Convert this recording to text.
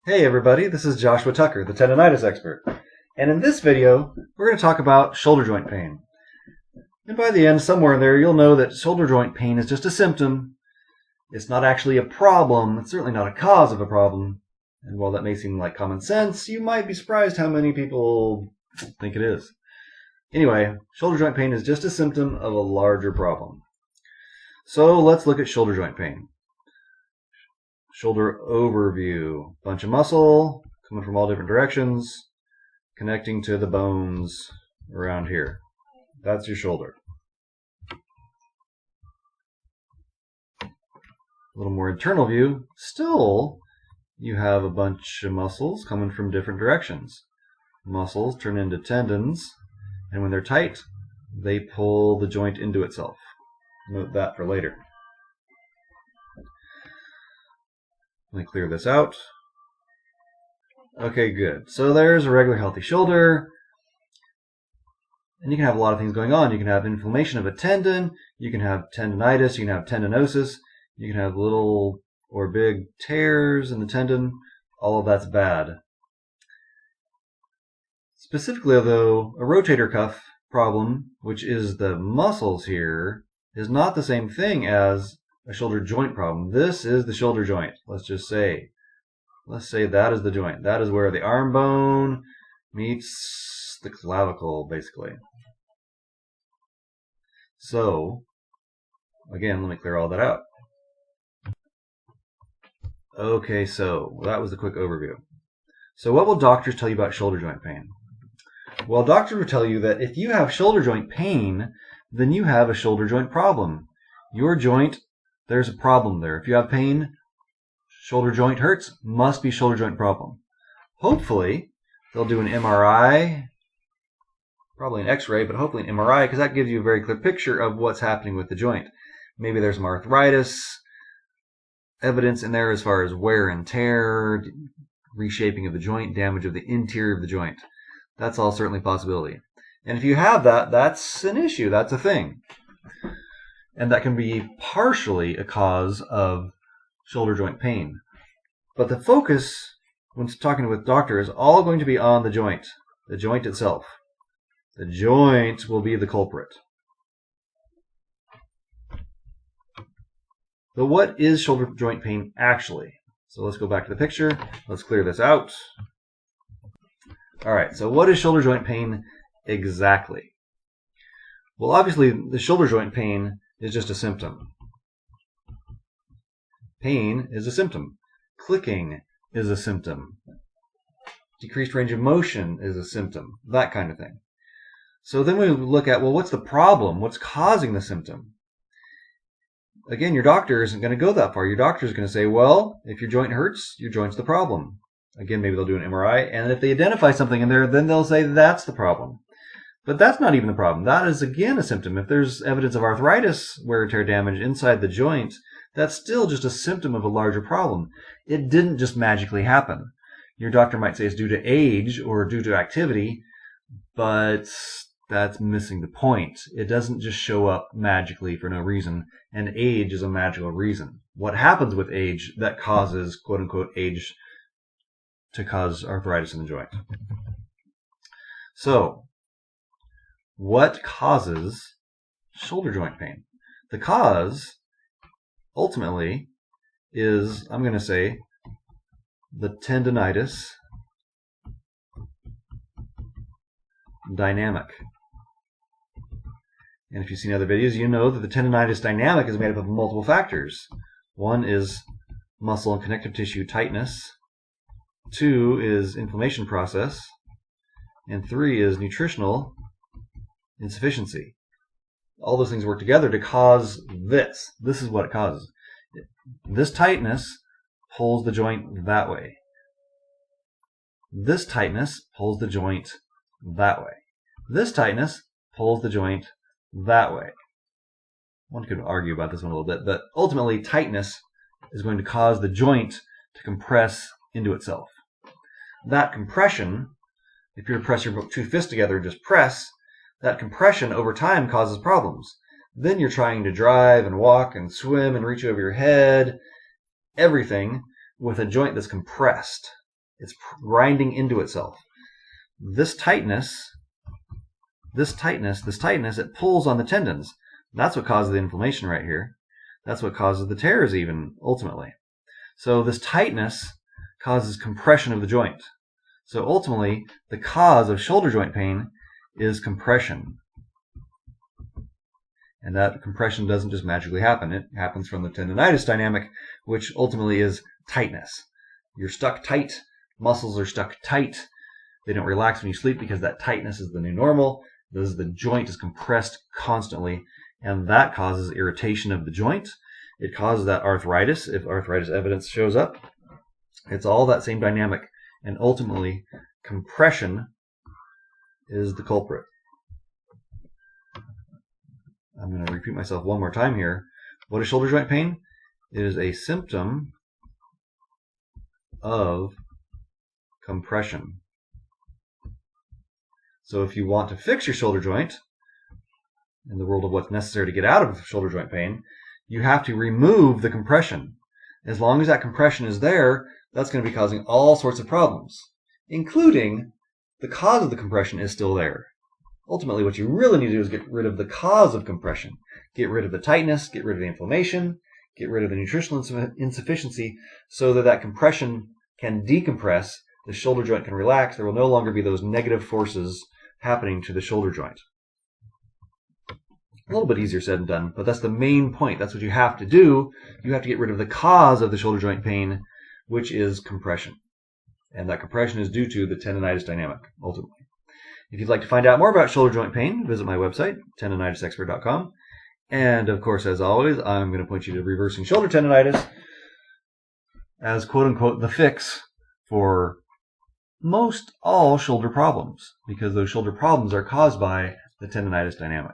Hey everybody, this is Joshua Tucker, the tendonitis expert. And in this video, we're going to talk about shoulder joint pain. And by the end, somewhere in there, you'll know that shoulder joint pain is just a symptom. It's not actually a problem. It's certainly not a cause of a problem. And while that may seem like common sense, you might be surprised how many people think it is. Anyway, shoulder joint pain is just a symptom of a larger problem. So let's look at shoulder joint pain. Shoulder overview. Bunch of muscle coming from all different directions, connecting to the bones around here. That's your shoulder. A little more internal view. Still, you have a bunch of muscles coming from different directions. Muscles turn into tendons, and when they're tight, they pull the joint into itself. Note that for later. Let me clear this out. Okay, good. So there's a regular healthy shoulder. And you can have a lot of things going on. You can have inflammation of a tendon. You can have tendonitis. You can have tendinosis. You can have little or big tears in the tendon. All of that's bad. Specifically, though, a rotator cuff problem, which is the muscles here, is not the same thing as a shoulder joint problem. This is the shoulder joint. Let's say that is the joint. That is where the arm bone meets the clavicle, basically. So, again, let me clear all that out. Okay, so that was the quick overview. So what will doctors tell you about shoulder joint pain? Well, doctors will tell you that if you have shoulder joint pain, then you have a shoulder joint problem. Your joint, there's a problem there. If you have pain, shoulder joint hurts, must be shoulder joint problem. Hopefully, they'll do an MRI, probably an X-ray, but hopefully an MRI, because that gives you a very clear picture of what's happening with the joint. Maybe there's some arthritis evidence in there as far as wear and tear, reshaping of the joint, damage of the interior of the joint. That's all certainly a possibility. And if you have that, that's an issue. That's a thing. And that can be partially a cause of shoulder joint pain. But the focus, when talking with doctor, is all going to be on the joint itself. The joint will be the culprit. But what is shoulder joint pain actually? So let's go back to the picture. Let's clear this out. All right, so what is shoulder joint pain exactly? Well, obviously, the shoulder joint pain is just a symptom. Pain is a symptom. Clicking is a symptom. Decreased range of motion is a symptom. That kind of thing. So then we look at, well, what's the problem? What's causing the symptom? Again, your doctor isn't going to go that far. Your doctor is going to say, well, if your joint hurts, your joint's the problem. Again, maybe they'll do an MRI, and if they identify something in there, then they'll say that's the problem. But that's not even the problem. That is, again, a symptom. If there's evidence of arthritis, wear and tear damage inside the joint, that's still just a symptom of a larger problem. It didn't just magically happen. Your doctor might say it's due to age or due to activity, but that's missing the point. It doesn't just show up magically for no reason, and age is a magical reason. What happens with age that causes, quote-unquote, age to cause arthritis in the joint? So, what causes shoulder joint pain? The cause, ultimately, is, I'm going to say, the tendonitis dynamic. And if you've seen other videos, you know that the tendonitis dynamic is made up of multiple factors. One is muscle and connective tissue tightness. 2 is inflammation process. And 3 is nutritional insufficiency. All those things work together to cause this. This is what it causes. This tightness pulls the joint that way. This tightness pulls the joint that way. This tightness pulls the joint that way. One could argue about this one a little bit, but ultimately tightness is going to cause the joint to compress into itself. That compression, if you were to press your two fists together and just press, that compression over time causes problems. Then you're trying to drive and walk and swim and reach over your head, everything with a joint that's compressed. It's grinding into itself. This tightness, it pulls on the tendons. That's what causes the inflammation right here. That's what causes the tears even, ultimately. So this tightness causes compression of the joint. So ultimately, the cause of shoulder joint pain is compression. And that compression doesn't just magically happen. It happens from the tendonitis dynamic, which ultimately is tightness. You're stuck tight. Muscles are stuck tight. They don't relax when you sleep because that tightness is the new normal. The joint is compressed constantly, and that causes irritation of the joint. It causes that arthritis, if arthritis evidence shows up. It's all that same dynamic, and ultimately, compression is the culprit. I'm going to repeat myself one more time here. What is shoulder joint pain? It is a symptom of compression. So if you want to fix your shoulder joint, in the world of what's necessary to get out of shoulder joint pain, you have to remove the compression. As long as that compression is there, that's going to be causing all sorts of problems, including the cause of the compression is still there. Ultimately, what you really need to do is get rid of the cause of compression. Get rid of the tightness, get rid of the inflammation, get rid of the nutritional insufficiency so that that compression can decompress, the shoulder joint can relax, there will no longer be those negative forces happening to the shoulder joint. A little bit easier said than done, but that's the main point. That's what you have to do. You have to get rid of the cause of the shoulder joint pain, which is compression. And that compression is due to the tendonitis dynamic, ultimately. If you'd like to find out more about shoulder joint pain, visit my website, tendonitisexpert.com. And of course, as always, I'm going to point you to reversing shoulder tendonitis as quote-unquote the fix for most all shoulder problems, because those shoulder problems are caused by the tendonitis dynamic.